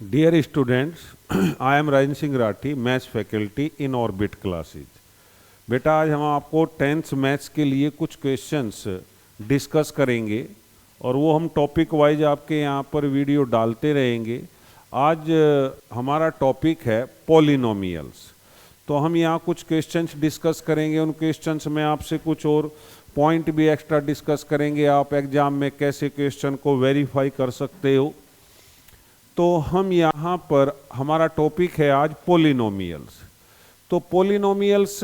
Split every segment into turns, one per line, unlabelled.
Dear students, I am Rajan Singh Rathi, maths faculty in orbit classes. बेटा आज हम आपको 10th मैथ्स के लिए कुछ क्वेश्चंस डिस्कस करेंगे और वो हम टॉपिक वाइज आपके यहाँ पर वीडियो डालते रहेंगे। आज हमारा टॉपिक है पॉलिनोमियल्स। तो हम यहाँ कुछ क्वेश्चंस डिस्कस करेंगे, उन क्वेश्चंस में आपसे कुछ और पॉइंट भी एक्स्ट्रा डिस्कस करेंगे, आप एग्जाम में कैसे क्वेश्चन को वेरीफाई कर सकते हो। तो हम यहाँ पर हमारा टॉपिक है आज पॉलिनोमियल्स। तो पॉलिनोमियल्स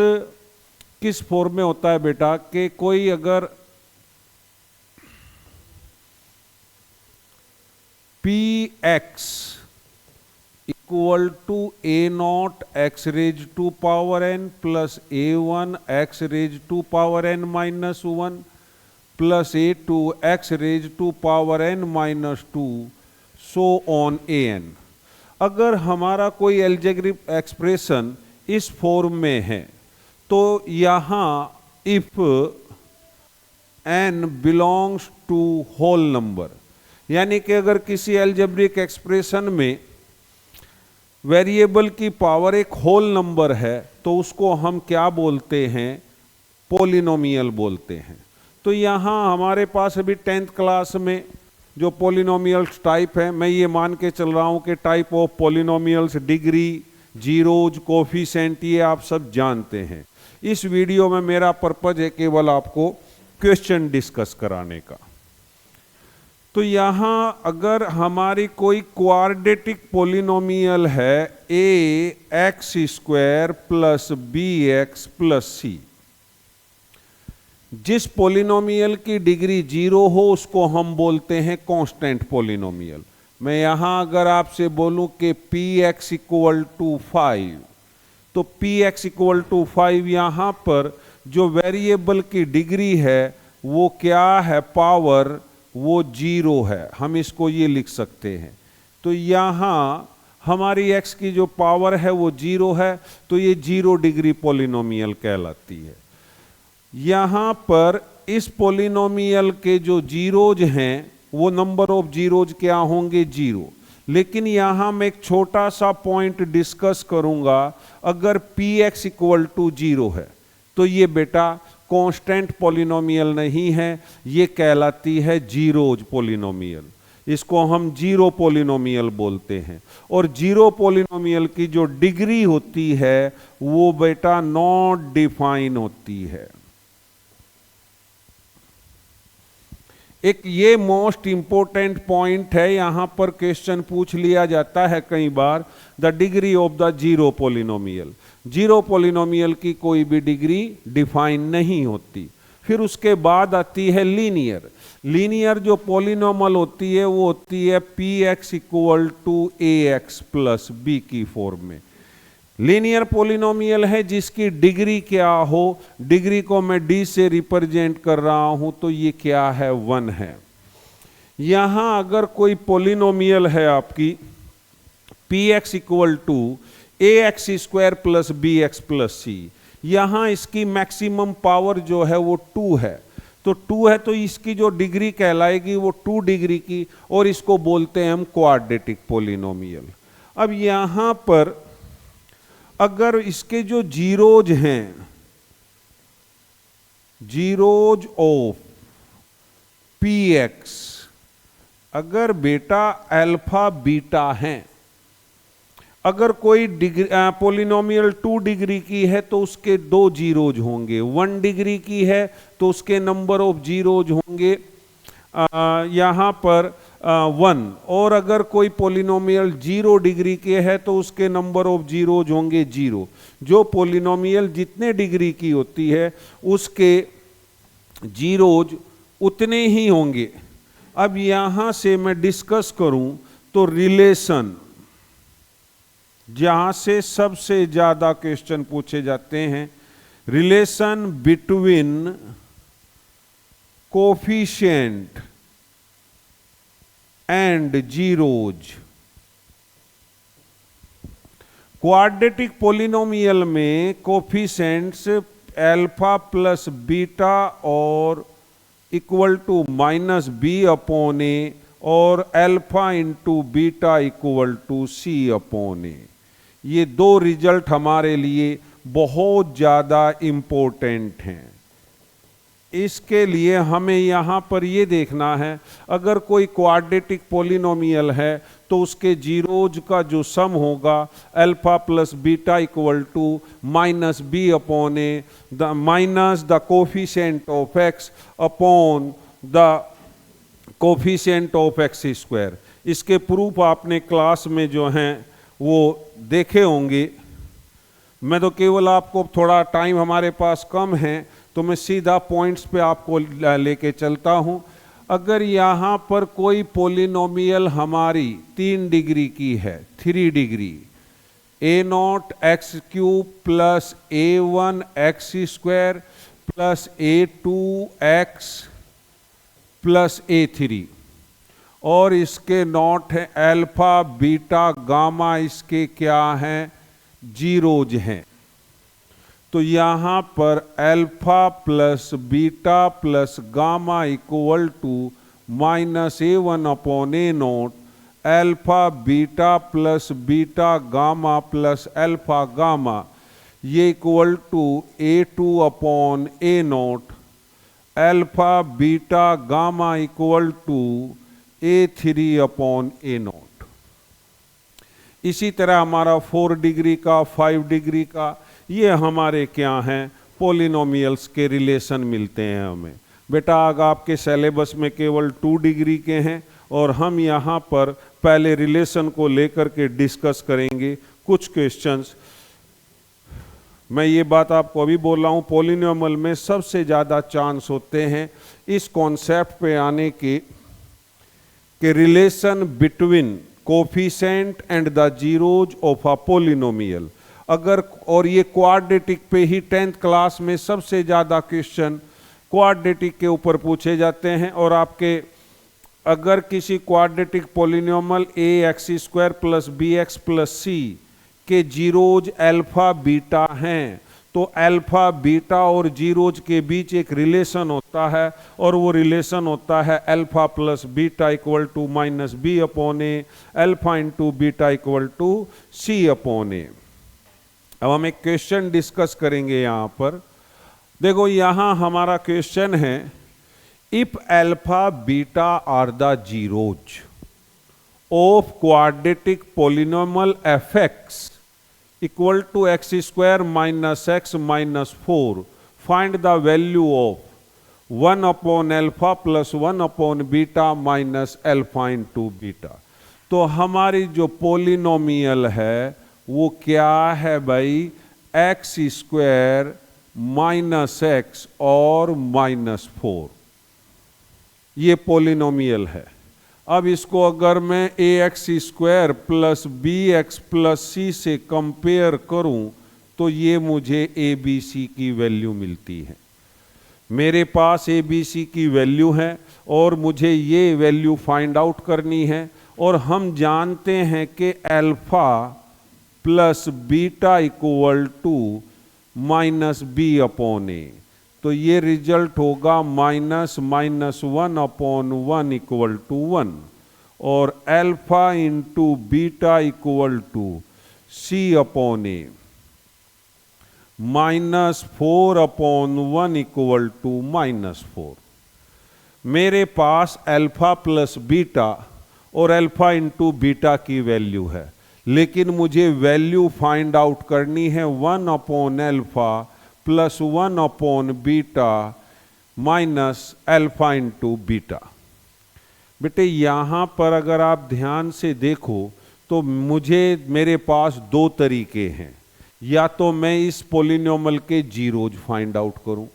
किस फॉर्म में होता है बेटा कि कोई अगर P x equal to a naught x raise to power n plus a one x raise to power n minus one plus a two x raise to power n minus two so on a n, अगर हमारा कोई algebraic expression इस form में है तो यहाँ if n belongs to whole number, यानी कि अगर किसी अलजेब्रिक एक्सप्रेशन में वेरिएबल की पावर एक होल नंबर है तो उसको हम क्या बोलते हैं? पॉलिनोमियल बोलते हैं। तो यहाँ हमारे पास अभी 10th क्लास में जो पॉलिनोमियल्स टाइप है, मैं ये मान के चल रहा हूँ कि type of polynomials, degree, zeros, coefficient, ये आप सब जानते हैं। इस वीडियो में मेरा पर्पज है केवल आपको क्वेश्चन डिस्कस कराने का। तो यहाँ अगर हमारी कोई क्वाड्रेटिक पॉलिनोमियल है ए x square plus B x plus c, जिस पॉलिनोमियल की डिग्री 0 हो उसको हम बोलते हैं कांस्टेंट पॉलिनोमियल। मैं यहां अगर आपसे बोलूं कि पी एक्स इक्वल टू 5, तो पी एक्स इक्वल टू 5 यहां पर जो वेरिएबल की डिग्री है वो क्या है? पावर, वो 0 है। हम इसको ये लिख सकते हैं। तो यहां हमारी x की जो पावर है वो 0 है, तो ये 0 डिग्री पॉलिनोमियल कहलाती है। यहाँ पर इस पॉलिनोमियल के जो जीरोज हैं वो नंबर ऑफ जीरोज क्या होंगे? 0। लेकिन यहाँ मैं एक छोटा सा पॉइंट डिस्कस करूँगा, अगर पी एक्स इक्वल टू 0 है तो ये बेटा कांस्टेंट पॉलिनोमियल नहीं है, ये कहलाती है जीरोज पॉलिनोमियल। इसको हम जीरो पॉलिनोमियल बोलते हैं। और जीरो पॉलिनोमियल की जो डिग्री होती है वो बेटा नॉट डिफाइन होती है। एक ये मोस्ट इंपोर्टेंट पॉइंट है, यहां पर क्वेश्चन पूछ लिया जाता है कई बार, the degree of the zero polynomial. Zero polynomial की कोई भी डिग्री डिफाइन नहीं होती। फिर उसके बाद आती है लीनियर। लीनियर जो पॉलिनोमियल होती है वो होती है P x equal to a x plus b की फॉर्म में। लीनियर पॉलिनोमियल है जिसकी डिग्री क्या हो, डिग्री को मैं डी से रिप्रेजेंट कर रहा हूं, तो ये क्या है? 1 है। यहां अगर कोई पॉलिनोमियल है आपकी p x equal to a x square plus B x plus c, यहां इसकी मैक्सिमम पावर जो है वो 2 है। तो 2 है तो इसकी जो डिग्री कहलाएगी वो 2 डिग्री की, और इसको बोलते हैं हम क्वाड्रेटिक पॉलिनोमियल। अब यहां पर अगर इसके जो जीरोज हैं, जीरोज ऑफ पी एक्स, अगर बेटा अल्फा बीटा हैं, अगर कोई डिग्री पॉलिनोमियल 2 डिग्री की है तो उसके 2 जीरोज होंगे। 1 डिग्री की है तो उसके नंबर ऑफ जीरोज होंगे यहाँ पर 1। और अगर कोई पॉलिनोमियल 0 डिग्री के है तो उसके नंबर ऑफ जीरोज होंगे 0। जो पॉलिनोमियल जितने डिग्री की होती है उसके जीरोज उतने ही होंगे। अब यहाँ से मैं डिस्कस करूं तो रिलेशन, जहाँ से सबसे ज़्यादा क्वेश्चन पूछे जाते हैं, relation between coefficient and zeros. Quadratic polynomial में कोफिशिएंट्स अल्फा प्लस बीटा और equal to minus B upon A और alpha into beta equal to C upon A. ये दो रिजल्ट हमारे लिए बहुत ज़्यादा इम्पोर्टेंट हैं। इसके लिए हमें यहाँ पर ये देखना है, अगर कोई क्वाड्रेटिक पॉलिनोमियल है तो उसके जीरोज का जो सम होगा alpha plus beta equal to minus B upon a, the minus the coefficient of x upon the coefficient of x square. इसके प्रूफ आपने क्लास में जो हैं वो देखे होंगे। मैं तो केवल आपको, थोड़ा टाइम हमारे पास कम है तो मैं सीधा पॉइंट्स पे आपको लेके चलता हूं। अगर यहाँ पर कोई पॉलिनोमियल हमारी 3 डिग्री की है, 3 degree, a0 x cube plus a1 x square plus a2 x plus a3, और इसके नॉट है अल्फा बीटा गामा, इसके क्या हैं, जीरोज हैं। तो यहाँ पर alpha plus beta plus gamma equal to minus a1 upon a0, alpha beta plus beta gamma plus alpha gamma, ये equal to a2 upon a0, alpha beta gamma equal to a3 upon a0। इसी तरह हमारा 4 degree का, 5 degree का, ये हमारे क्या हैं, पॉलिनोमियल्स के रिलेशन मिलते हैं हमें। बेटा अगर आपके सिलेबस में केवल 2 डिग्री के हैं और हम यहाँ पर पहले रिलेशन को लेकर के डिस्कस करेंगे कुछ क्वेश्चंस। मैं ये बात आपको अभी बोल रहा हूँ, पॉलिनोमियल में सबसे ज़्यादा चांस होते हैं इस कॉन्सेप्ट पे आने के relation between coefficient and the zeros of a polynomial. अगर, और ये क्वाड्रेटिक पे ही 10th क्लास में सबसे ज़्यादा क्वेश्चन क्वाड्रेटिक के ऊपर पूछे जाते हैं। और आपके अगर किसी quadratic polynomial A x square plus B x plus C के जीरोज अल्फा बीटा हैं तो अल्फा बीटा और जीरोज के बीच एक रिलेशन होता है, और वो रिलेशन होता है alpha plus beta equal to minus B upon A, alpha into beta equal to C upon A. अब हम एक क्वेश्चन डिस्कस करेंगे यहाँ पर। देखो यहाँ हमारा क्वेश्चन है, if alpha beta are the zeros of quadratic polynomial F X equal to X square minus X minus 4, find the value of 1 upon alpha plus 1 upon beta minus alpha into beta. तो हमारी जो polynomial है वो क्या है भाई, X square minus X और minus 4, ये पॉलिनोमियल है। अब इसको अगर मैं A x square plus B x plus C से कंपेयर करूं तो ये मुझे ए बी सी की वैल्यू मिलती है। मेरे पास ए बी सी की वैल्यू है और मुझे ये वैल्यू फाइंड आउट करनी है। और हम जानते हैं कि alpha plus beta equal to minus B upon A, तो ये रिजल्ट होगा minus minus 1 upon 1 equal to 1, और alpha into beta equal to C upon A, minus 4 upon 1 equal to minus 4। मेरे पास अल्फा प्लस बीटा और alpha into beta की value है, लेकिन मुझे वैल्यू फाइंड आउट करनी है 1 upon alpha plus 1 upon beta minus alpha into beta. बेटे यहाँ पर अगर आप ध्यान से देखो तो मेरे पास 2 तरीके हैं। या तो मैं इस पॉलिनोमियल के जीरोज फाइंड आउट करूं,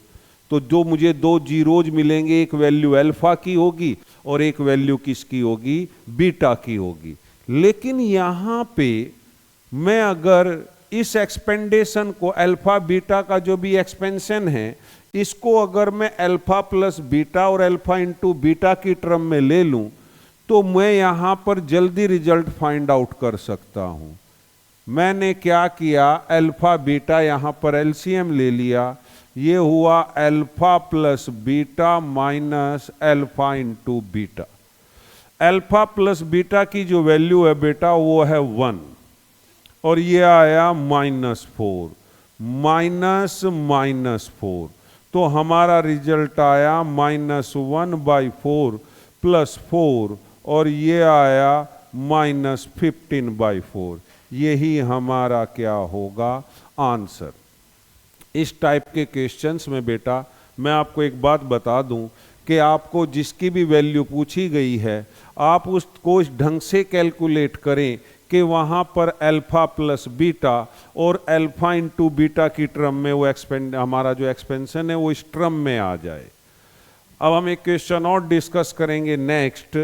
तो जो मुझे 2 जीरोज मिलेंगे, एक वैल्यू अल्फा की होगी और एक वैल्यू किसकी होगी, बीटा की होगी। लेकिन यहाँ पे मैं अगर इस एक्सपेंडेशन को, अल्फा बीटा का जो भी एक्सपेंशन है, इसको अगर मैं अल्फा प्लस बीटा और अल्फा इंटू बीटा की टर्म में ले लूं तो मैं यहाँ पर जल्दी रिजल्ट फाइंड आउट कर सकता हूँ। मैंने क्या किया, अल्फा बीटा यहाँ पर एलसीएम ले लिया, ये हुआ alpha plus beta minus alpha into beta. Alpha plus beta की जो वैल्यू है बेटा वो है 1 और ये आया -4, माइनस माइनस 4, तो हमारा रिजल्ट आया -1/4 + 4 और ये आया -15/4। यही हमारा क्या होगा आंसर। इस टाइप के क्वेश्चंस में बेटा मैं आपको एक बात बता दूं कि आपको जिसकी भी वैल्यू पूछी गई है आप उसको इस ढंग से कैलकुलेट करें कि वहाँ पर अल्फा प्लस बीटा और अल्फा इंटू बीटा की टर्म में वो हमारा जो एक्सपेंशन है वो इस टर्म में आ जाए। अब हम एक क्वेश्चन और डिस्कस करेंगे next.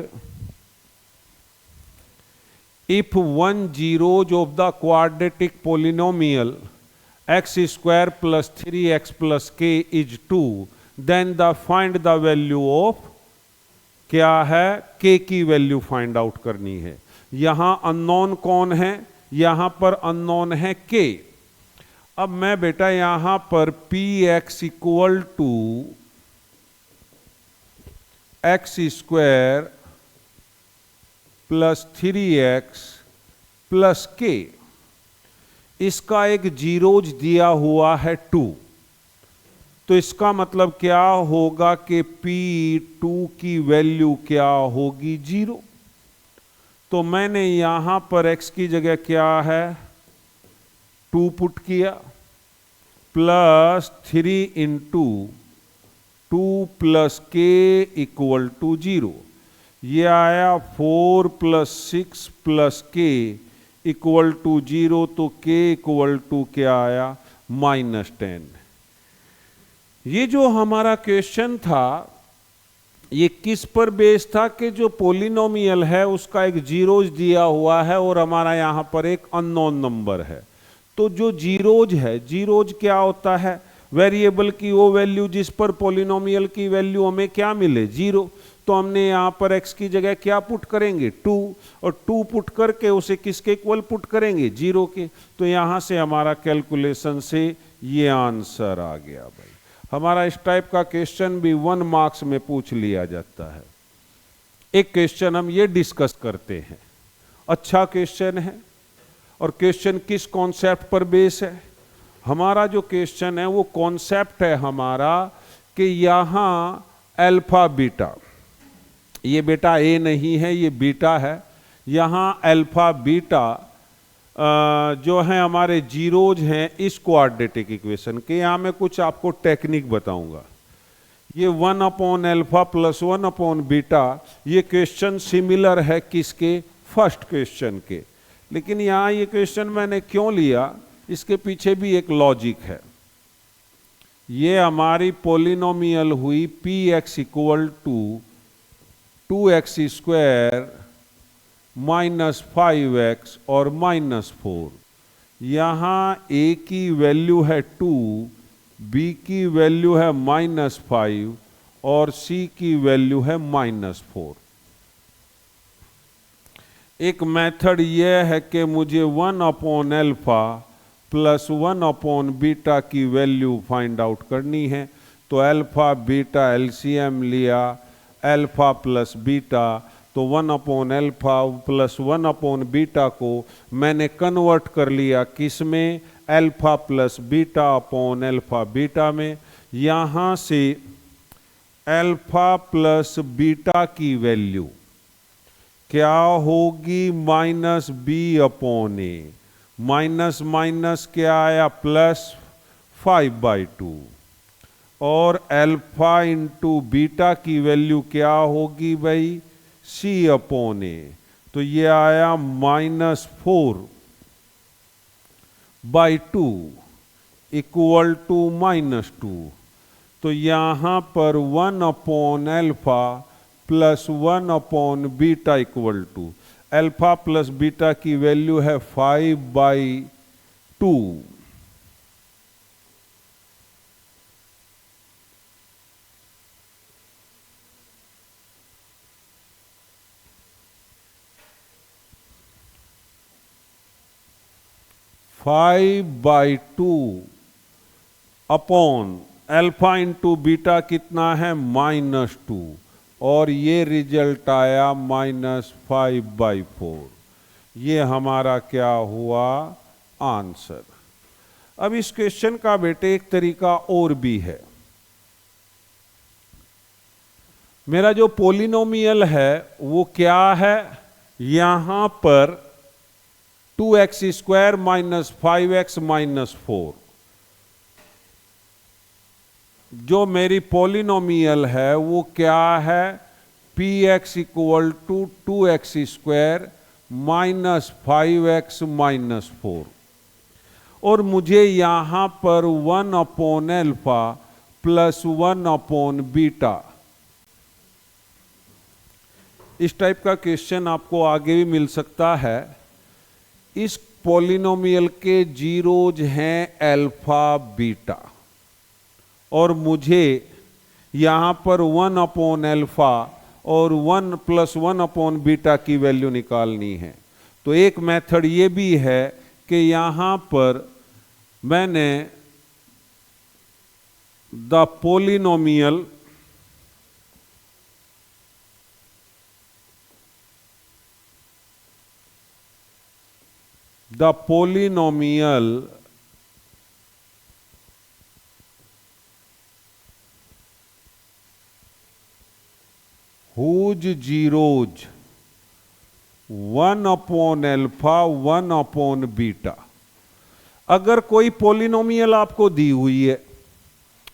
If 1 zeros of the quadratic polynomial x² + 3x + k is 2, then find the value of, क्या है, k की वैल्यू फाइंड आउट करनी है। यहां अननोन कौन है, यहां पर अननोन है k। अब मैं बेटा यहां पर px = x² + 3x + k, इसका एक जीरोज दिया हुआ है 2, तो इसका मतलब क्या होगा कि P2 की वैल्यू क्या होगी 0। तो मैंने यहां पर x की जगह क्या है 2 पुट किया +3 × 2 + k = 0। ये आया 4 + 6 + k = 0, तो k = क्या आया -10। ये जो हमारा क्वेश्चन था ये किस पर बेस था कि जो पॉलिनोमियल है उसका एक जीरोज दिया हुआ है और हमारा यहां पर एक अननोन नंबर है। तो जो जीरोज है, जीरोज क्या होता है, वेरिएबल की वो वैल्यू जिस पर पॉलिनोमियल की वैल्यू हमें क्या मिले 0। तो हमने यहाँ पर x की जगह क्या पुट करेंगे 2, और 2 पुट करके उसे किसके इक्वल पुट करेंगे 0 के। तो यहाँ से हमारा कैलकुलेशन से ये आंसर आ गया भाई। हमारा इस टाइप का क्वेश्चन भी 1 मार्क्स में पूछ लिया जाता है। एक क्वेश्चन हम ये डिस्कस करते हैं, अच्छा क्वेश्चन है और क्वेश्चन किस कॉन्सेप्ट पर बेस है। हमारा जो क्वेश्चन है वो कॉन्सेप्ट है हमारा कि यहाँ अल्फा बीटा, ये बेटा ए नहीं है ये बीटा है, यहाँ अल्फा बीटा जो है हमारे जीरोज हैं इस क्वाड्रेटिक इक्वेशन के। यहाँ मैं कुछ आपको टेक्निक बताऊंगा। ये 1/α + 1/β, ये क्वेश्चन सिमिलर है किसके, फर्स्ट क्वेश्चन के। लेकिन यहाँ ये क्वेश्चन मैंने क्यों लिया, इसके पीछे भी एक लॉजिक है। ये हमारी पॉलिनोमियल हुई px = 2x² - 5x और -4। यहाँ a की वैल्यू है 2, b की वैल्यू है -5 और c की वैल्यू है -4। एक मेथड यह है कि मुझे 1/α + 1/β की वैल्यू फाइंड आउट करनी है। तो अल्फा बीटा एलसीएम लिया, अल्फा प्लस बीटा, तो 1/α + 1/β को मैंने कन्वर्ट कर लिया किस में, अल्फा प्लस बीटा/α में। यहाँ से अल्फा प्लस बीटा की वैल्यू क्या होगी -b/a, माइनस माइनस क्या आया +5/2, और अल्फा इंटू बीटा की वैल्यू क्या होगी भाई c/a, तो ये आया -4/2 = -2। तो यहाँ पर 1/α + 1/β = अल्फा प्लस बीटा की वैल्यू है 5/2। अपॉन अल्फा इंटू बीटा कितना है -2, और ये रिजल्ट आया -5/4। ये हमारा क्या हुआ? आंसर। अब इस क्वेश्चन का बेटे एक तरीका और भी है। मेरा जो पोलिनोमियल है वो क्या है? यहां पर 2x² - 5x - 4 जो मेरी पोलिनोमियल है वो क्या है? px = 2x² - 5x - 4 और मुझे यहां पर 1/α + 1/β इस टाइप का क्वेश्चन आपको आगे भी मिल सकता है। इस पोलिनोमियल के जीरोज हैं अल्फा बीटा और मुझे यहां पर 1/α और 1 + 1/β की वैल्यू निकालनी है। तो एक मेथड ये भी है कि यहां पर मैंने द पोलिनोमियल whose zeros 1/α 1/β। अगर कोई पोलिनोमियल आपको दी हुई है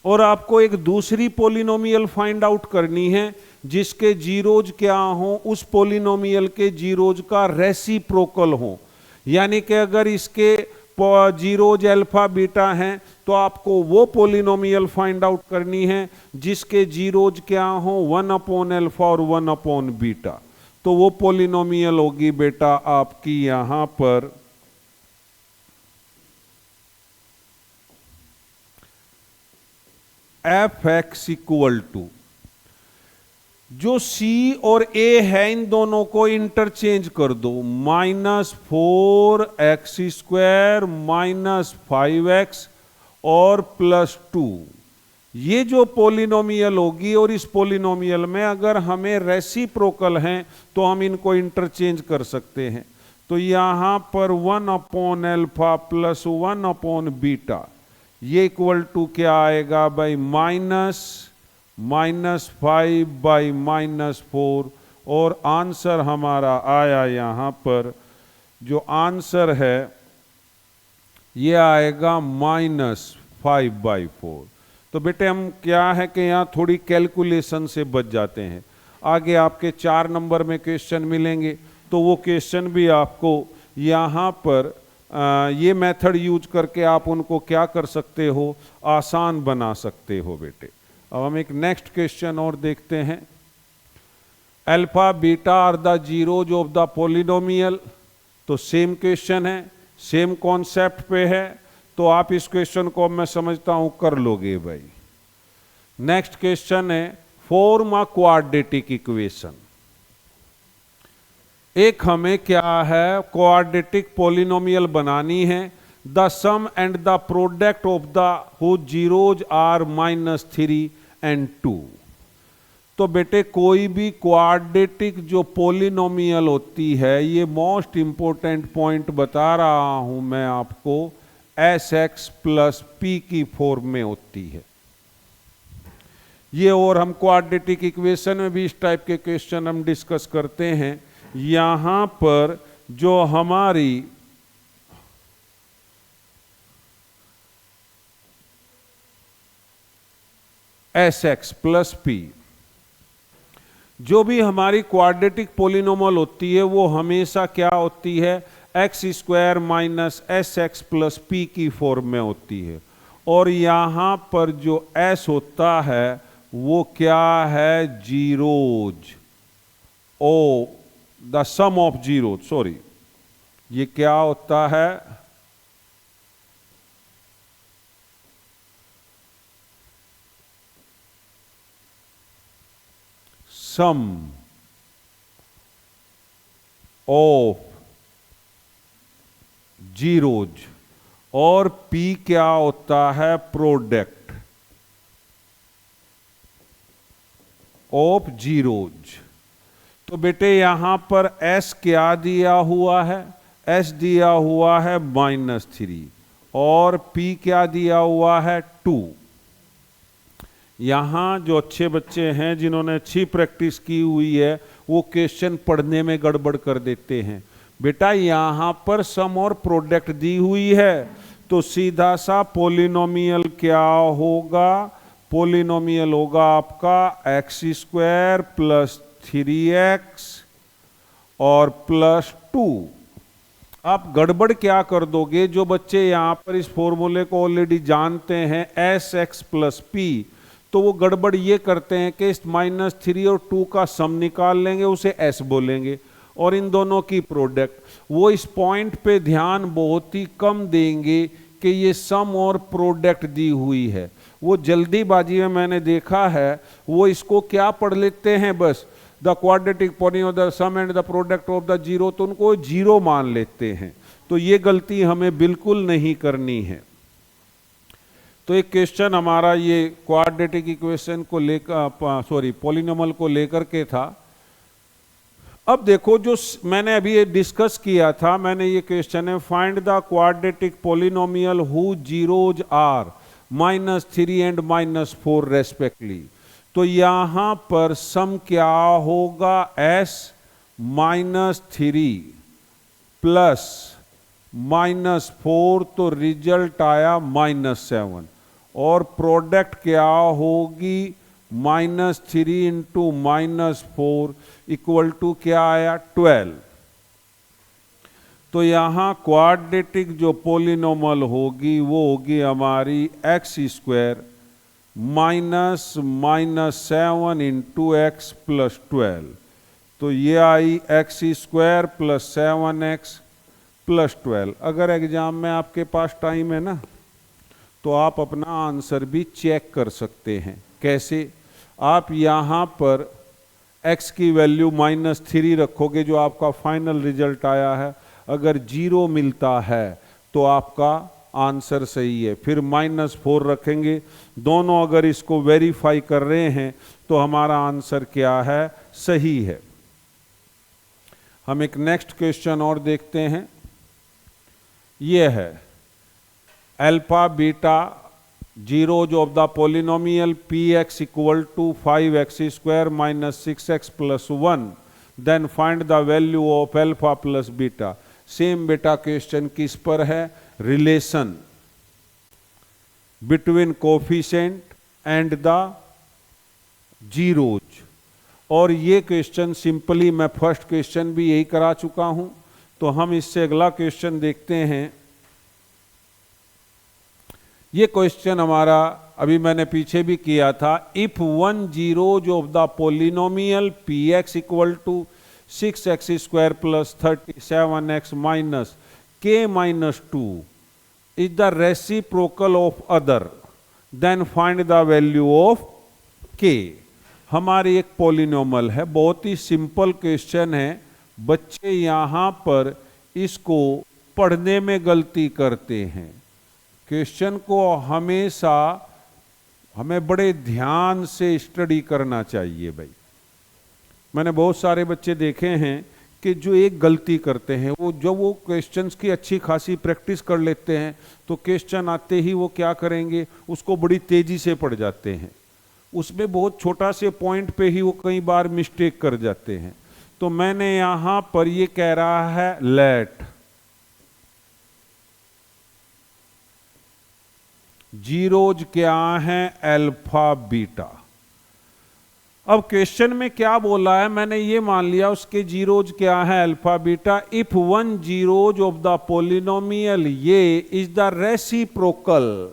और आपको एक दूसरी पोलिनोमियल फाइंड आउट करनी है जिसके जीरोज क्या हो? उस पोलिनोमियल के जीरोज का रेसिप्रोकल हो, यानी कि अगर इसके जीरोज अल्फा बीटा हैं तो आपको वो पोलिनोमियल फाइंड आउट करनी है जिसके जीरोज क्या हो? 1/α और 1/β। तो वो पोलिनोमियल होगी बेटा आपकी यहां पर fx = जो c और a है इन दोनों को इंटरचेंज कर दो। -4x² - 5x और +2 ये जो पोलिनोमियल होगी और इस पोलिनोमियल में अगर हमें रेसिप्रोकल हैं तो हम इनको इंटरचेंज कर सकते हैं। तो यहां पर 1/α + 1/β ये इक्वल टू क्या आएगा भाई? -5/-4 और आंसर हमारा आया यहां पर जो आंसर है ये आएगा -5/4। तो बेटे हम क्या है कि यहाँ थोड़ी कैलकुलेशन से बच जाते हैं। आगे आपके 4 नंबर में क्वेश्चन मिलेंगे तो वो क्वेश्चन भी आपको यहाँ पर ये मेथड यूज करके आप उनको क्या कर सकते हो? आसान बना सकते हो बेटे। अब हम एक नेक्स्ट क्वेश्चन और देखते हैं। Alpha beta are the zeros of the polynomial. तो सेम क्वेश्चन है, सेम कॉन्सेप्ट पे है, तो आप इस क्वेश्चन को मैं समझता हूं कर लोगे भाई। नेक्स्ट क्वेश्चन है फॉर्म अ क्वाड्रेटिक इक्वेशन। एक हमें क्या है? क्वाड्रेटिक पोलिनोमियल बनानी है। The sum and the product of the whose zeroes are -3 and 2। तो बेटे कोई भी क्वाड्रेटिक जो पोलिनोमियल होती है, ये मोस्ट इंपोर्टेंट पॉइंट बता रहा हूं मैं आपको, sx + p की फॉर्म में होती है ये। और हम क्वाड्रेटिक इक्वेशन में भी इस टाइप के क्वेश्चन हम डिस्कस करते हैं। यहां पर जो हमारी sx + p जो भी हमारी क्वाड्रेटिक पोलिनोमियल होती है वो हमेशा क्या होती है? x² - sx + p की फॉर्म में होती है। और यहां पर जो s होता है वो क्या है? Zeroes, oh the sum of zeroes, sorry ये क्या होता है? Sum of zeroes. और P क्या होता है? प्रोडक्ट। Of zeroes. तो बेटे यहां पर s क्या दिया हुआ है, s दिया हुआ है -3 और p क्या दिया हुआ है 2। यहां जो अच्छे बच्चे हैं जिन्होंने अच्छी प्रैक्टिस की हुई है वो क्वेश्चन पढ़ने में गड़बड़ कर देते हैं। बेटा यहां पर सम और प्रोडक्ट दी हुई है तो सीधा सा पोलिनोमियल क्या होगा, पोलिनोमियल होगा आपका x² + 3x और +2। आप गड़बड़ क्या कर दोगे, जो बच्चे यहां पर इस फॉर्मूले को ऑलरेडी जानते हैं sx + p, तो वो गड़बड़ ये करते हैं कि इस -3 और 2 का सम निकाल लेंगे, उसे s बोलेंगे, और इन दोनों की प्रोडक्ट। वो इस पॉइंट पे ध्यान बहुत ही कम देंगे कि ये सम और प्रोडक्ट दी हुई है। वो जल्दीबाजी में मैंने देखा है वो इसको क्या पढ़ लेते हैं, बस the quadratic polynomial the sum and the product of the zero, तो उनको जीरो मान लेते हैं। तो ये गलती हमें बिल्कुल नहीं करनी है। तो एक क्वेश्चन हमारा ये क्वाड्रेटिक इक्वेशन को लेकर पॉलिनोमियल को लेकर के था। अब देखो जो मैंने अभी ये डिस्कस किया था, मैंने ये क्वेश्चन है find the quadratic polynomial whose zeroes are -3 and -4 respectively. तो यहां पर सम क्या होगा, s -3 प्लस -4, तो रिजल्ट आया -7, और प्रोडक्ट क्या होगी -3 इंटू -4 इक्वल टू क्या आया 12। तो यहां क्वाड्रेटिक जो पोलिनोमियल होगी वो होगी हमारी x² -7 इंटू x + 12। तो ये आई x² + 7x + 12। अगर एग्जाम में आपके पास टाइम है ना तो आप अपना आंसर भी चेक कर सकते हैं। कैसे, आप यहां पर x की वैल्यू -3 रखोगे जो आपका फाइनल रिजल्ट आया है, अगर 0 मिलता है तो आपका आंसर सही है। फिर -4 रखेंगे, दोनों अगर इसको वेरीफाई कर रहे हैं तो हमारा आंसर क्या है, सही है। हम एक नेक्स्ट क्वेश्चन और देखते हैं। यह है alpha beta zeroes of the polynomial px = 5x² - 6x + 1, then find the value of alpha plus beta. Same बेटा क्वेश्चन किस पर है, relation between coefficient and the zeroes. और ये क्वेश्चन सिंपली मैं फर्स्ट क्वेश्चन भी यही करा चुका हूं, तो हम इससे अगला क्वेश्चन देखते हैं। ये क्वेश्चन हमारा अभी मैंने पीछे भी किया था। If 1 zeroes of the polynomial px = 6x² + 37x - k - 2 is the reciprocal of other, then find the value of k। हमारी एक पोलिनोमियल है, बहुत ही सिंपल क्वेश्चन है। बच्चे यहां पर इसको पढ़ने में गलती करते हैं। क्वेश्चन को हमेशा हमें बड़े ध्यान से स्टडी करना चाहिए भाई। मैंने बहुत सारे बच्चे देखे हैं कि जो एक गलती करते हैं, वो जब वो क्वेश्चंस की अच्छी खासी प्रैक्टिस कर लेते हैं तो क्वेश्चन आते ही वो क्या करेंगे, उसको बड़ी तेजी से पढ़ जाते हैं। उसमें बहुत छोटा से पॉइंट पे ही वो कई बार मिस्टेक कर जाते हैं। तो मैंने यहां पर ये कह रहा है लेट जीरोज क्या है, अल्फा बीटा। अब क्वेश्चन में क्या बोला है, मैंने ये मान लिया उसके जीरोज क्या है, alpha beta. If 1 zeroes of the polynomial ये इज द रेसिप्रोकल,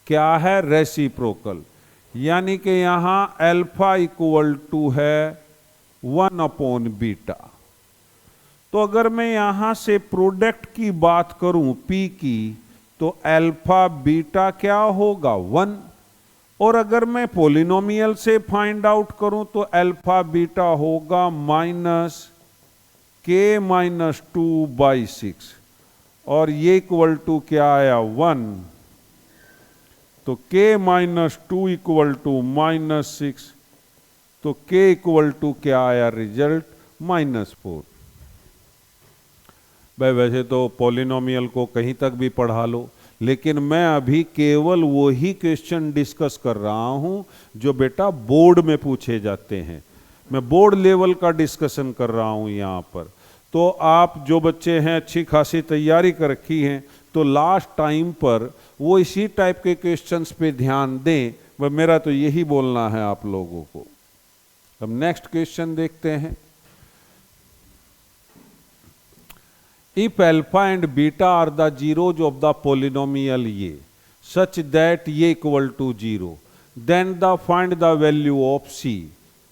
क्या है, रेसिप्रोकल, यानी कि यहां अल्फा = है 1/बीटा। तो अगर मैं यहां से प्रोडक्ट की बात करूं p की, तो अल्फा बीटा क्या होगा 1, और अगर मैं पोलिनोमियल से फाइंड आउट करूं तो अल्फा बीटा होगा -k - 2/6, और ये इक्वल टू क्या आया 1। तो k - 2 = -6 तो k इक्वल टू क्या आया रिजल्ट, -4। भाई वैसे तो पॉलिनोमियल को कहीं तक भी पढ़ा लो, लेकिन मैं अभी केवल वही क्वेश्चन डिस्कस कर रहा हूं जो बेटा बोर्ड में पूछे जाते हैं। मैं बोर्ड लेवल का डिस्कशन कर रहा हूं यहाँ पर। तो आप जो बच्चे हैं अच्छी खासी तैयारी कर रखी हैं, तो लास्ट टाइम पर वो इसी टाइप के क्वेश्चंस पे ध्यान दें। वह मेरा तो यही बोलना है आप लोगों को। अब नेक्स्ट क्वेश्चन देखते हैं। If alpha and beta are the zeros of the polynomial A such that A equal to 0, then find the value of C।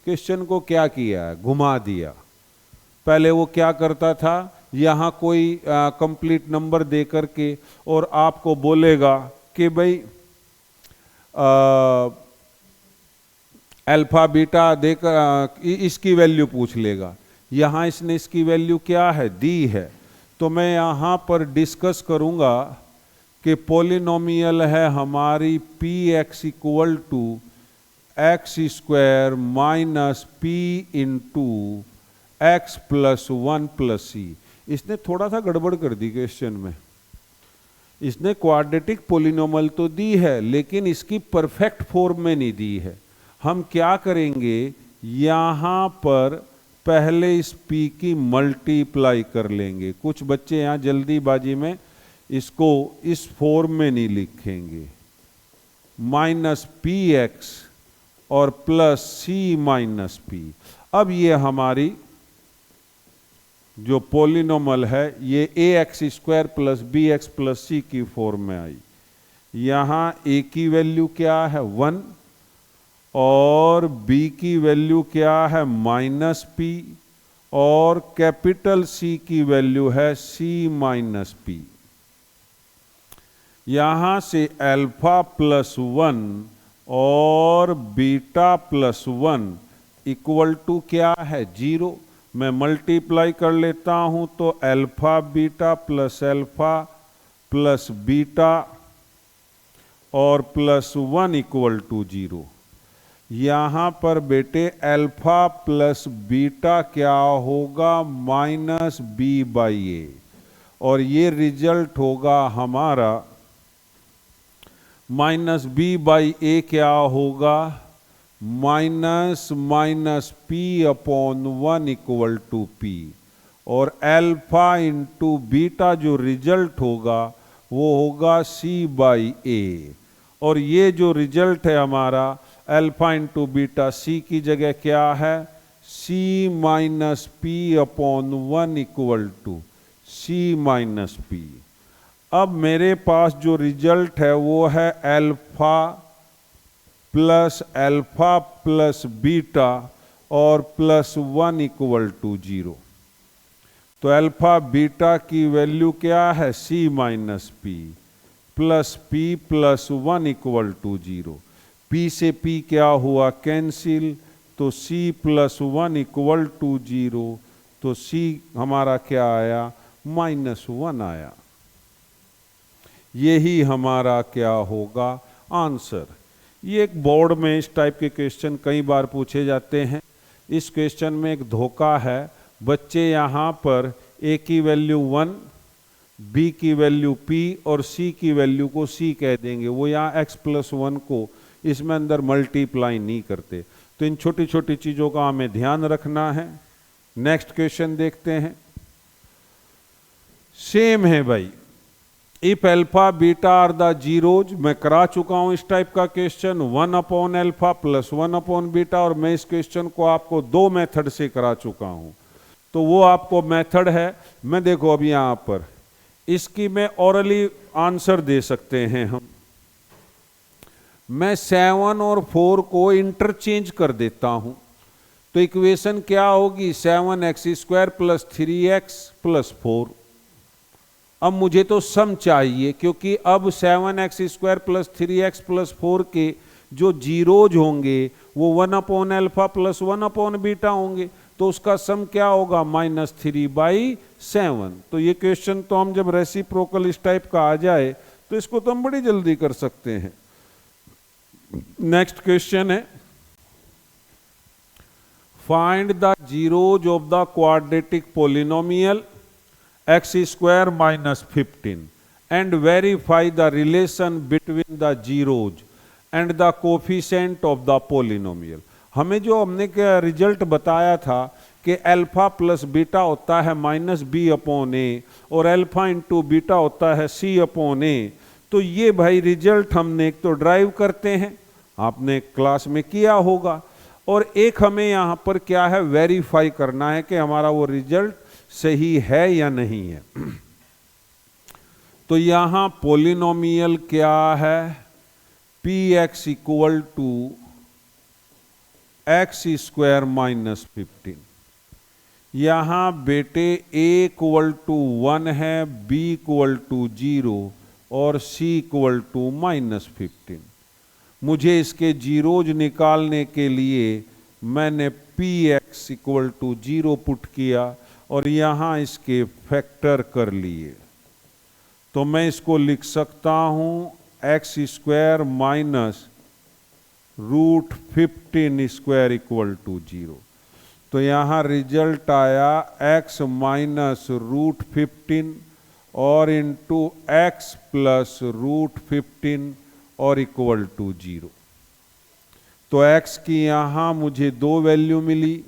Question को क्या किया है, घुमा दिया। पहले वो क्या करता था, यहाँ कोई कंप्लीट नंबर दे करके और आपको बोलेगा कि भाई अल्फा बीटा देकर इसकी वैल्यू पूछ लेगा। यहाँ इसने इसकी वैल्यू क्या है, दी है। तो मैं यहाँ पर डिस्कस करूँगा कि पॉलिनोमियल है हमारी P x equal to X square minus P into X plus 1 plus C. इसने थोड़ा सा गड़बड़ कर दी क्वेश्चन में। इसने क्वाड्रेटिक पॉलिनोमियल तो दी है, लेकिन इसकी परफेक्ट फॉर्म में नहीं दी है। हम क्या करेंगे, यहाँ पर पहले इस p की मल्टीप्लाई कर लेंगे। कुछ बच्चे यहाँ जल्दीबाजी में इसको इस फॉर्म में नहीं लिखेंगे, माइनस पी एक्स और प्लस सी माइनस पी। अब ये हमारी जो पॉलिनोमियल है ये A x square plus B x plus C की फॉर्म में आई। यहाँ a की वैल्यू क्या है 1 और b की वैल्यू क्या है माइनस पी और कैपिटल C की वैल्यू है C माइनस पी। यहां से अल्फा प्लस 1 और बीटा प्लस 1 इक्वल टू क्या है 0। मैं मल्टीप्लाई कर लेता हूं तो अल्फा प्लस बीटा और प्लस 1 इक्वल टू 0। यहाँ पर बेटे अल्फा प्लस बीटा क्या होगा माइनस बी बाई ए, और ये रिजल्ट होगा हमारा माइनस बी बाई ए क्या होगा minus P upon 1 equal to P, और अल्फा इंटू बीटा जो रिजल्ट होगा वो होगा सी बाई ए। और ये जो रिजल्ट है हमारा अल्फा इंटू बीटा सी की जगह क्या है C minus P upon 1 equal to C minus P. अब मेरे पास जो रिजल्ट है वो है अल्फा प्लस बीटा और प्लस 1 इक्वल टू 0। तो अल्फा बीटा की वैल्यू क्या है C minus P plus 1 equal to 0। P से P क्या हुआ कैंसिल, तो C प्लस 1 इक्वल टू 0, तो C हमारा क्या आया -1 आया। यही हमारा क्या होगा आंसर। ये एक बोर्ड में इस टाइप के क्वेश्चन कई बार पूछे जाते हैं। इस क्वेश्चन में एक धोखा है, बच्चे यहाँ पर A की वैल्यू 1, B की वैल्यू P और C की वैल्यू को C कह देंगे। वो यहाँ x प्लस 1 को इसमें अंदर मल्टीप्लाई नहीं करते। तो इन छोटी छोटी चीज़ों का हमें ध्यान रखना है। नेक्स्ट क्वेश्चन देखते हैं। सेम है भाई, if alpha beta are the zeroes, मैं करा चुका हूं इस टाइप का question 1 upon alpha plus 1 upon beta, और मैं इस क्वेश्चन को आपको 2 मेथड से करा चुका हूं। तो वो आपको मेथड है, मैं देखो अभी यहां पर इसकी मैं ओरली आंसर दे सकते हैं हम। मैं 7 और 4 को इंटरचेंज कर देता हूं, तो इक्वेशन क्या होगी 7x² प्लस 3x प्लस 4। अब मुझे तो सम चाहिए, क्योंकि अब 7x² प्लस 3x प्लस 4 के जो जीरोज होंगे वो 1 upon alpha plus 1 upon beta होंगे, तो उसका सम क्या होगा -3/7। तो ये क्वेश्चन तो हम जब रेसिप्रोकल इस टाइप का आ जाए तो इसको तो हम बड़ी जल्दी कर सकते हैं। नेक्स्ट क्वेश्चन है, Find the zeros of the quadratic polynomial x square minus 15 and verify the relation between the zeros and the coefficient of the polynomial। हमें जो हमने क्या रिजल्ट बताया था कि अल्फा प्लस बीटा होता है माइनस बी अपॉन ए और अल्फा इंटू बीटा होता है सी अपॉन ए, तो ये भाई रिजल्ट हमने एक तो ड्राइव करते हैं, आपने क्लास में किया होगा, और एक हमें यहाँ पर क्या है वेरीफाई करना है कि हमारा वो रिजल्ट सही है या नहीं है। तो यहाँ पोलिनोमियल क्या है, P x equal to X square minus 15। यहाँ बेटे ए इक्वल टू 1 है, बी इक्वल टू 0 और सी इक्वल टू माइनस 15। मुझे इसके जीरोज निकालने के लिए मैंने P x equal to 0 put किया और यहाँ इसके फैक्टर कर लिए, तो मैं इसको लिख सकता हूँ X square minus root 15 square equal to 0। तो यहाँ रिजल्ट आया x माइनस रूट 15 और इंटू एक्स प्लस रूट 15 और इक्वल टू 0। तो x की यहाँ मुझे दो वैल्यू मिली,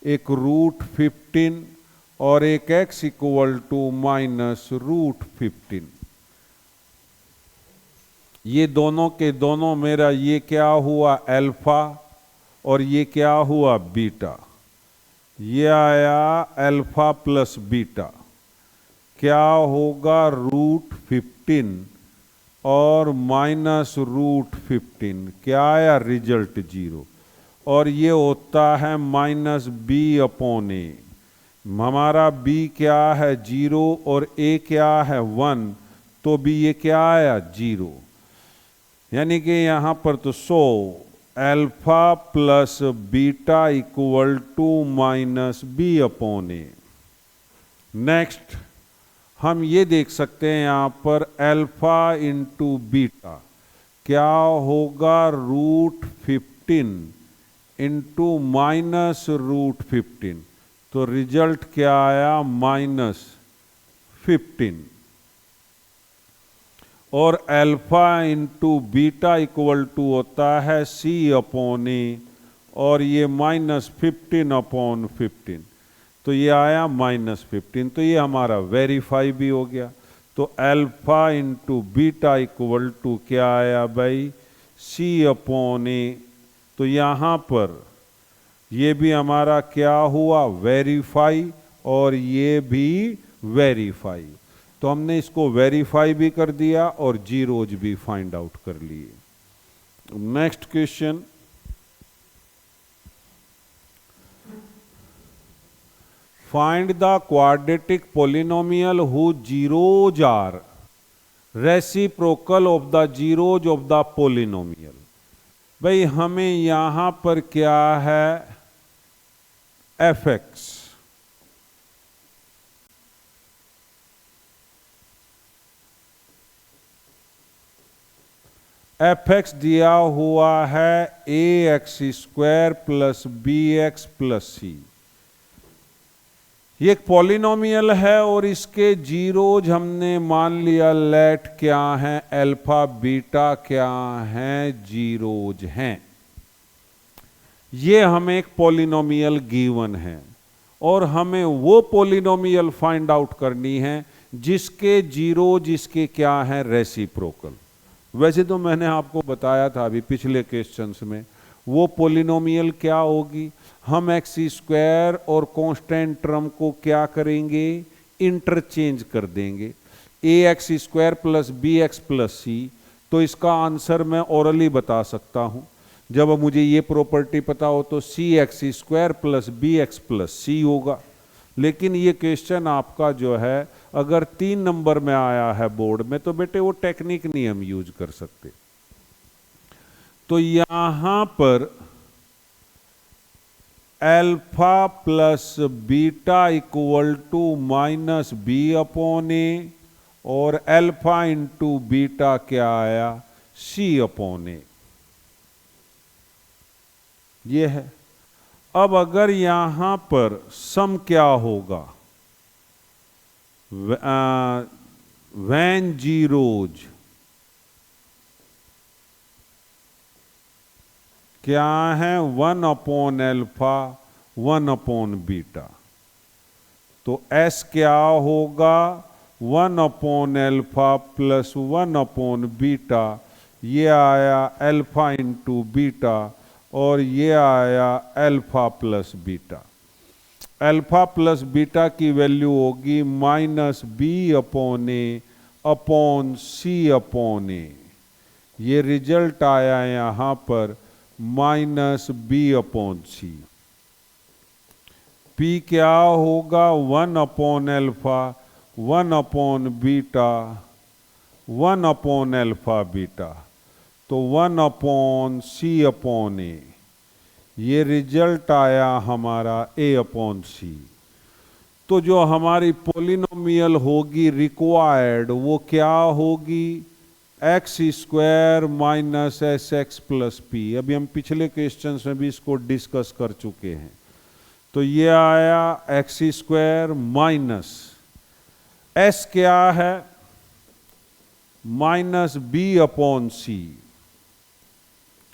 एक रूट 15 और एक x equal to minus root 15। ये दोनों के दोनों मेरा ये क्या हुआ अल्फा और ये क्या हुआ बीटा, ये आया अल्फा प्लस बीटा, क्या होगा रूट 15 और माइनस रूट 15, क्या आया रिजल्ट 0, और ये होता है माइनस बी अपॉन ए। हमारा b क्या है 0 और a क्या है 1, तो b ये क्या आया 0, यानी कि यहाँ पर तो alpha plus beta equal to minus B upon A. Next हम ये देख सकते हैं यहाँ पर अल्फा इंटू बीटा क्या होगा रूट 15 इंटू माइनस रूट 15, तो रिजल्ट क्या आया माइनस 15, और alpha into beta equal to होता है सी अपॉन ए और ये माइनस 15 अपॉन 15, तो ये आया माइनस 15, तो ये हमारा वेरीफाई भी हो गया। तो alpha into beta equal to क्या आया भाई सी अपॉन ए, तो यहाँ पर ये भी हमारा क्या हुआ वेरीफाई और ये भी वेरीफाई, तो हमने इसको वेरीफाई भी कर दिया और जीरोज भी फाइंड आउट कर लिए। Next question, find the quadratic polynomial whose zeroes are reciprocal of the zeros of the polynomial. भाई हमें यहां पर क्या है एफ एक्स, एफ एक्स दिया हुआ है ए x square plus B x plus C. ये एक पॉलिनोमियल है और इसके जीरोज हमने मान लिया लेट क्या है अल्फा बीटा क्या है जीरोज हैं। ये हमें एक पॉलिनोमियल गिवन है और हमें वो पॉलिनोमियल फाइंड आउट करनी है जिसके जीरोज इसके क्या है रेसिप्रोकल। वैसे तो मैंने आपको बताया था अभी पिछले क्वेश्चंस में, वो पॉलिनोमियल क्या होगी, हम एक्स स्क्वायर और कांस्टेंट टर्म को क्या करेंगे इंटरचेंज कर देंगे, A x square plus B x plus C. तो इसका आंसर मैं ओरली बता सकता हूं, जब मुझे ये प्रॉपर्टी पता हो तो C X square plus B x plus C होगा। लेकिन ये क्वेश्चन आपका जो है अगर 3 नंबर में आया है बोर्ड में तो बेटे वो टेक्निक नहीं हम यूज कर सकते। तो यहां पर alpha plus beta equal to minus B upon A और अल्फा इंटू बीटा क्या आया सी अपॉन ए, ये है। अब अगर यहां पर सम क्या होगा, वैन जीरोज क्या है, 1/अल्फा 1/बीटा। तो एस क्या होगा, 1/अल्फा प्लस 1/बीटा, ये आया अल्फा इंटू बीटा, और ये आया alpha plus beta. Alpha plus beta की वैल्यू होगी -b/a अपॉन c/a। ये रिजल्ट आया यहां पर -b/c। p क्या होगा, 1/अल्फा 1/बीटा 1/अल्फा बीटा, तो 1/c/a। ये रिजल्ट आया हमारा a/c। तो जो हमारी पोलिनोमियल होगी रिक्वायर्ड, वो क्या होगी, x² minus sx plus p। अभी हम पिछले क्वेश्चंस में भी इसको डिस्कस कर चुके हैं। तो ये आया x² माइनस s क्या है, -b/c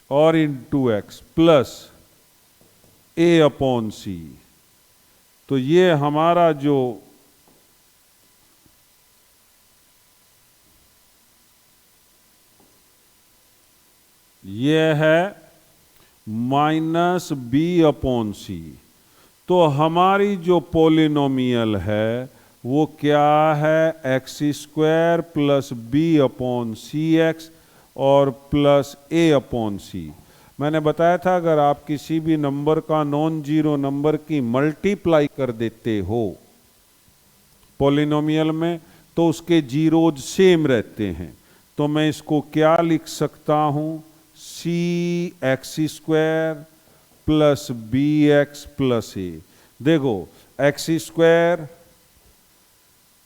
और इंटू x प्लस a/c। तो ये हमारा जो ये है -b/c। तो हमारी जो पोलिनोमियल है वो क्या है, x² प्लस b/cx और प्लस a/c। मैंने बताया था अगर आप किसी भी नंबर का नॉन जीरो नंबर की मल्टीप्लाई कर देते हो पोलिनोमियल में, तो उसके जीरोज सेम रहते हैं। तो मैं इसको क्या लिख सकता हूं, cx² plus bx plus a। देखो x²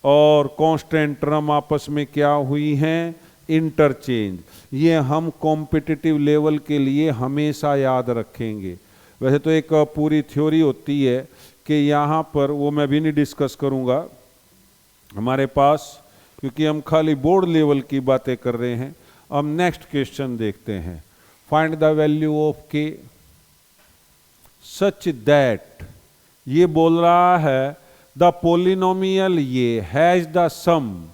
और कांस्टेंट टर्म आपस में क्या हुई हैं, इंटरचेंज। ये हम कॉम्पिटिटिव लेवल के लिए हमेशा याद रखेंगे। वैसे तो एक पूरी थ्योरी होती है कि यहाँ पर, वो मैं भी नहीं डिस्कस करूँगा हमारे पास, क्योंकि हम खाली बोर्ड लेवल की बातें कर रहे हैं। अब नेक्स्ट क्वेश्चन देखते हैं, find the value of k such that, ये बोल रहा है द पोलिनोमियल ये has the sum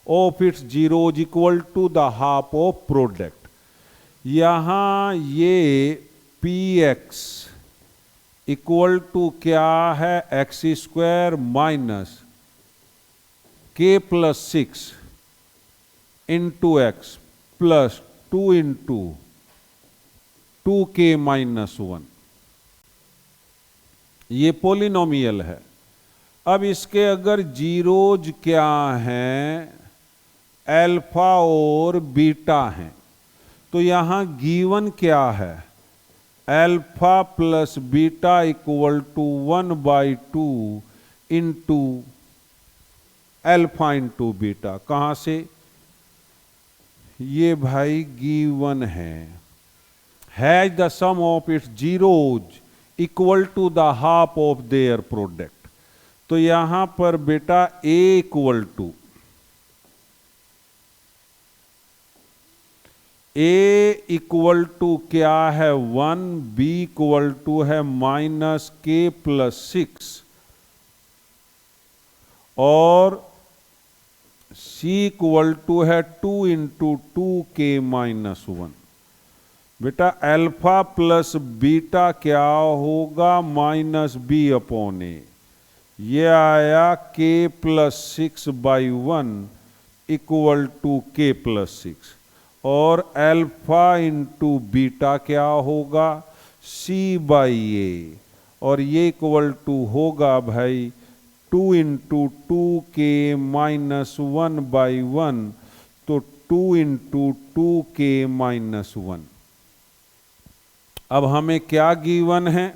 of its zeroes equal to the half of product. यहां ये px इक्वल टू क्या है, x² minus k plus 6 into x plus 2 into 2k minus 1। ये पोलिनोमियल है। अब इसके अगर जीरोज क्या हैं, अल्फा और बीटा हैं, तो यहां गिवन क्या है, alpha plus beta equal to 1/2 into alpha into beta. कहां से, ये भाई given has the sum of its zeroes equal to the half of their product. तो यहां पर बेटा a इक्वल टू क्या है 1, b इक्वल टू है -k प्लस 6 और c इक्वल टू है 2 इंटू 2k माइनस 1। बेटा अल्फा प्लस बीटा क्या होगा, -b/a। ये आया k plus 6/1 equal to k plus 6, और अल्फा इंटू बीटा क्या होगा, c/a, और ये इक्वल टू होगा भाई 2 इंटू 2k माइनस 1/1, तो 2 इंटू 2k माइनस 1। अब हमें क्या गिवन है,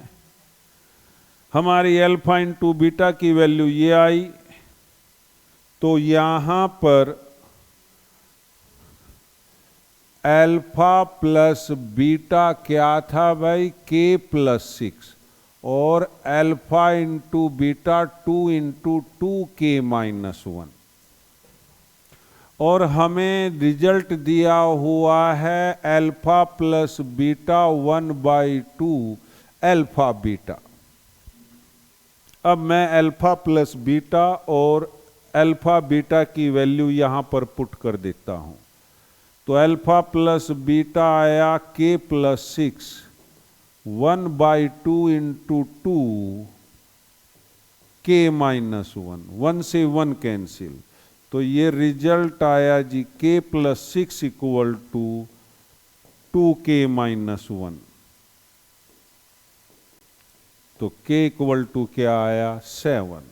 हमारी अल्फा इंटू बीटा की वैल्यू ये आई। तो यहां पर अल्फा प्लस बीटा क्या था भाई, k प्लस 6, और alpha into beta 2 into 2k-1, और हमें रिजल्ट दिया हुआ है alpha plus beta 1/2 alpha beta. अब मैं अल्फा प्लस बीटा और अल्फा बीटा की वैल्यू यहां पर पुट कर देता हूं। तो अल्फा प्लस बीटा आया k+6 1/2 इंटू 2k-1, 1 से 1 कैंसिल, तो ये रिजल्ट आया जी k+6 इक्वल टू 2k-1। तो k इक्वल टू क्या आया 7।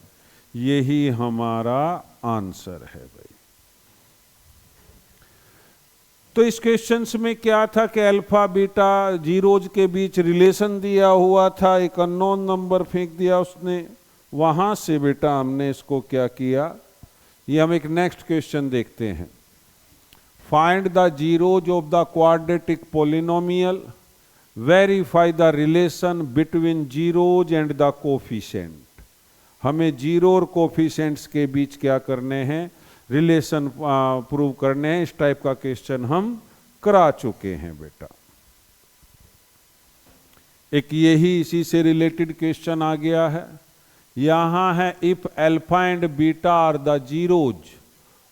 यही हमारा आंसर है भाई। तो इस क्वेश्चंस में क्या था कि अल्फा बीटा जीरोज के बीच रिलेशन दिया हुआ था, एक अननोन नंबर फेंक दिया उसने, वहां से बेटा हमने इसको क्या किया, ये हम एक नेक्स्ट क्वेश्चन देखते हैं। Find the zeros of the quadratic polynomial, verify the relation between zeros and the coefficient. हमें जीरो और कोफिशिएंट्स के बीच क्या करने हैं, रिलेशन प्रूव करने हैं। इस टाइप का क्वेश्चन हम करा चुके हैं बेटा। एक यही इसी से रिलेटेड क्वेश्चन आ गया है। यहां है if alpha and beta are the zeros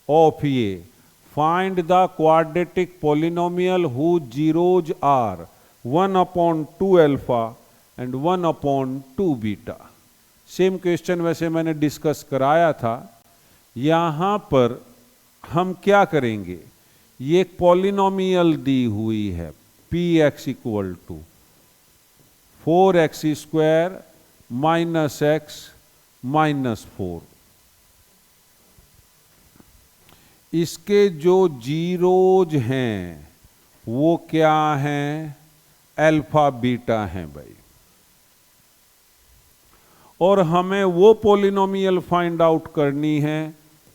of a, find the quadratic polynomial whose zeroes are 1/2 alpha and 1/2 beta. Same question वैसे मैंने डिस्कस कराया था। यहां पर हम क्या करेंगे, ये एक पॉलिनोमियल दी हुई है px equal to 4x² - x - 4। इसके जो जीरोज हैं वो क्या हैं, अल्फा बीटा हैं भाई। और हमें वो पॉलिनोमियल फाइंड आउट करनी है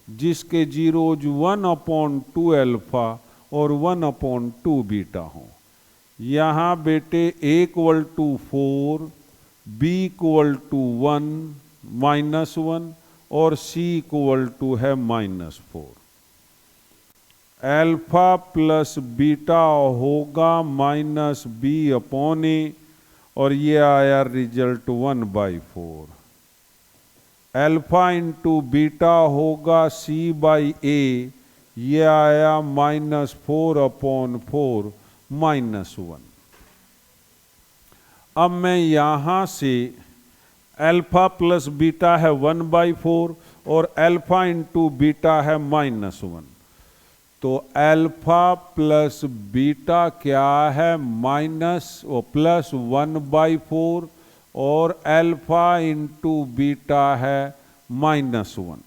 जिसके जीरोज 1/2 अल्फा और 1/2 बीटा हो। यहां बेटे a equal to 4, b equal to 1 -1 और c इक्वल टू है -4। अल्फा प्लस बीटा होगा -b/a, और ये आया रिजल्ट 1/4। अल्फा इंटू बीटा होगा c/a, ये आया -4/4 -1। अब मैं यहां से अल्फा प्लस बीटा है 1/4 और अल्फा इंटू बीटा है -1, तो अल्फा प्लस बीटा क्या है प्लस 1/4 और अल्फा इंटू बीटा है -1।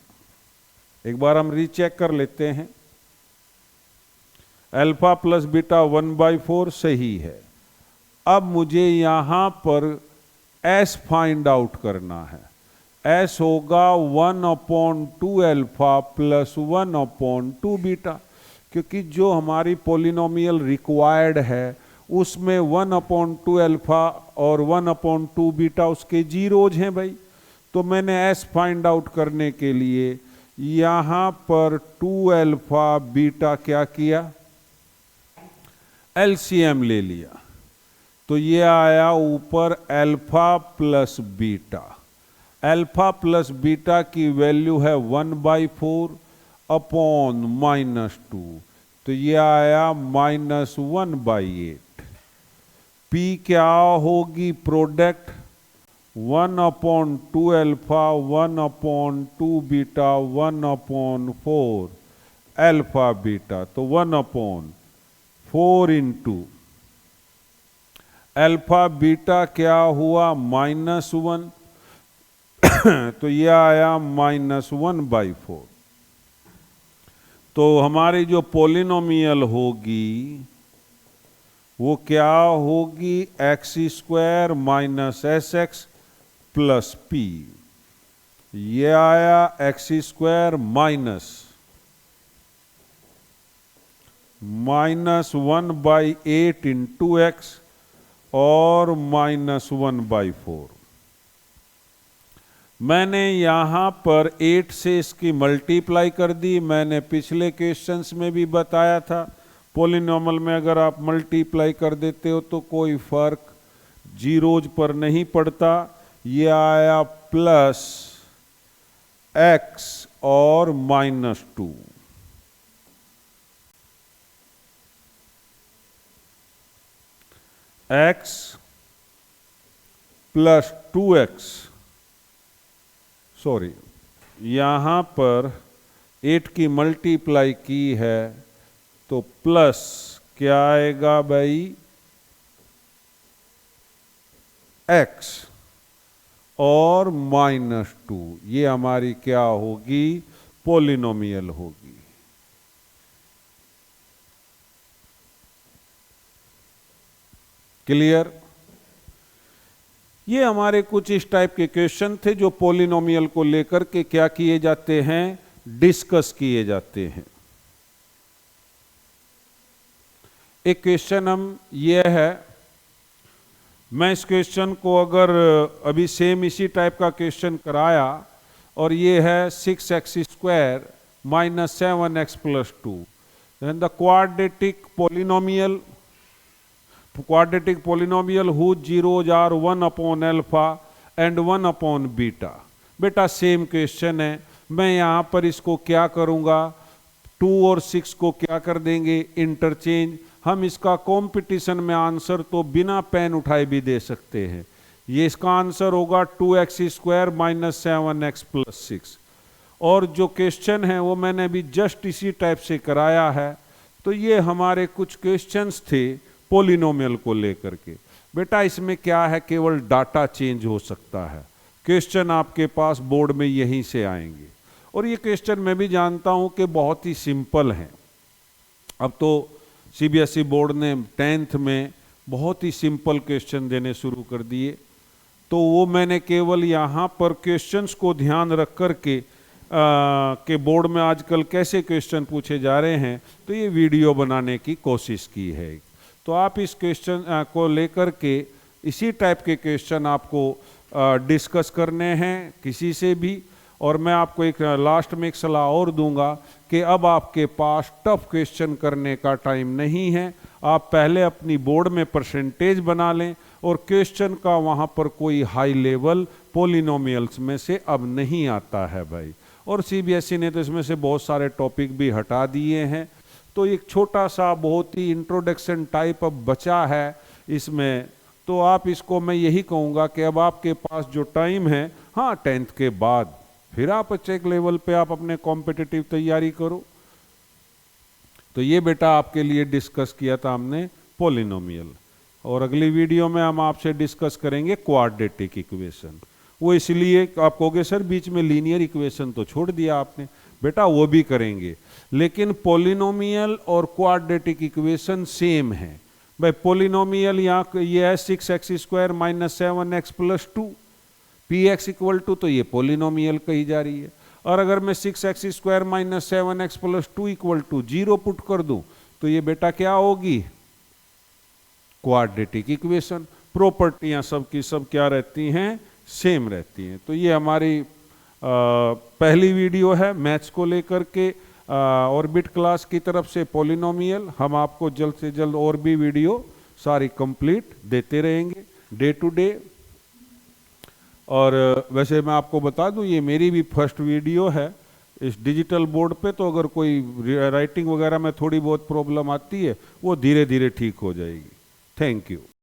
एक बार हम रीचेक कर लेते हैं। अल्फा प्लस बीटा 1/4 सही है। अब मुझे यहां पर s फाइंड आउट करना है। s होगा 1/2 अल्फा प्लस 1/2 बीटा, क्योंकि जो हमारी पॉलिनोमियल रिक्वायर्ड है उसमें 1/2 अल्फा और 1/2 बीटा उसके जीरोज हैं भाई। तो मैंने s फाइंड आउट करने के लिए यहां पर 2 अल्फा बीटा क्या किया, एलसीएम ले लिया। तो ये आया ऊपर alpha plus beta. Alpha plus beta की वैल्यू है 1/4 अपॉन -2, तो ये आया -1/8। P क्या होगी, product 1/2 alpha 1/2 beta 1/4 alpha beta, तो 1/4 इंटू अल्फा बीटा क्या हुआ -1, तो यह आया -1/4। तो हमारी जो पॉलिनोमियल होगी वो क्या होगी, x² - sx प्लस p। ये आया x² -1/8 इंटू x और -1/4। मैंने यहाँ पर 8 से इसकी मल्टीप्लाई कर दी। मैंने पिछले क्वेश्चंस में भी बताया था पॉलिनॉमियल में अगर आप मल्टीप्लाई कर देते हो तो कोई फर्क जीरोज पर नहीं पड़ता। ये आया प्लस x और -2। x प्लस 2x, सॉरी यहां पर 8 की मल्टीप्लाई की है तो प्लस क्या आएगा भाई x और -2। ये हमारी क्या होगी पॉलिनोमियल होगी। क्लियर। ये हमारे कुछ इस टाइप के क्वेश्चन थे जो पॉलिनोमियल को लेकर के क्या किए जाते हैं, डिस्कस किए जाते हैं। एक क्वेश्चन हम ये है, मैं इस क्वेश्चन को अगर अभी सेम इसी टाइप का क्वेश्चन कराया और ये है 6x² - 7x + 2, then the quadratic polynomial whose zeros are 1/α and 1/β। बेटा सेम क्वेश्चन है, मैं यहाँ पर इसको क्या करूँगा, 2 और 6 को क्या कर देंगे इंटरचेंज। हम इसका कंपटीशन में आंसर तो बिना पेन उठाए भी दे सकते हैं। ये इसका आंसर होगा 2x² - 7x + 6। और जो क्वेश्चन है वो मैंने अभी जस्ट इसी टाइप से कराया है। तो ये हमारे कुछ क्वेश्चंस थे पॉलिनोमियल को लेकर के। बेटा इसमें क्या है, केवल डाटा चेंज हो सकता है। क्वेश्चन आपके पास बोर्ड में यहीं से आएंगे और ये क्वेश्चन मैं भी जानता हूं कि बहुत ही सिंपल हैं। अब तो सीबीएसई बोर्ड ने 10th में बहुत ही सिंपल क्वेश्चन देने शुरू कर दिए, तो वो मैंने केवल यहाँ पर क्वेश्चंस को ध्यान रख कर के बोर्ड में आजकल कैसे क्वेश्चन पूछे जा रहे हैं तो ये वीडियो बनाने की कोशिश की है। तो आप इस क्वेश्चन को लेकर के इसी टाइप के क्वेश्चन आपको डिस्कस करने हैं किसी से भी। और मैं आपको एक लास्ट में एक सलाह और दूंगा कि अब आपके पास टफ क्वेश्चन करने का टाइम नहीं है। आप पहले अपनी बोर्ड में परसेंटेज बना लें और क्वेश्चन का वहाँ पर कोई हाई लेवल पॉलिनोमियल्स में से अब नहीं आता है भाई। और सीबीएसई ने तो इसमें से बहुत सारे टॉपिक भी हटा दिए हैं। तो एक छोटा सा बहुत ही इंट्रोडक्शन टाइप अब बचा है इसमें। तो आप इसको मैं यही कहूँगा कि अब आपके पास जो टाइम है, हाँ 10th के बाद फिर आप चेक लेवल पे आप अपने कॉम्पिटिटिव तैयारी करो। तो ये बेटा आपके लिए डिस्कस किया था हमने पॉलिनोमियल। और अगली वीडियो में हम आपसे डिस्कस करेंगे क्वाड्रेटिक इक्वेशन। वो इसलिए आप कहोगे सर बीच में लीनियर इक्वेशन तो छोड़ दिया आपने। बेटा वो भी करेंगे, लेकिन पॉलिनोमियल और क्वाड्रेटिक इक्वेशन सेम है भाई। पॉलिनोमियल यहाँ ये है 6x² - 7x + 2, px = तो ये पॉलिनोमियल कही जा रही है। और अगर मैं 6x² - 7x + 2 = 0 पुट कर दूं तो ये बेटा क्या होगी, क्वाड्रेटिक इक्वेशन। प्रॉपर्टियां सबकी सब क्या रहती हैं, सेम रहती हैं। तो ये हमारी पहली वीडियो है मैथ्स को लेकर के ऑर्बिट क्लास की तरफ से पॉलिनोमियल। हम आपको जल्द से जल्द और भी वीडियो सारी कंप्लीट देते रहेंगे डे टू डे। और वैसे मैं आपको बता दूं ये मेरी भी फर्स्ट वीडियो है इस डिजिटल बोर्ड पे। तो अगर कोई राइटिंग वगैरह में थोड़ी बहुत प्रॉब्लम आती है वो धीरे धीरे ठीक हो जाएगी। Thank you.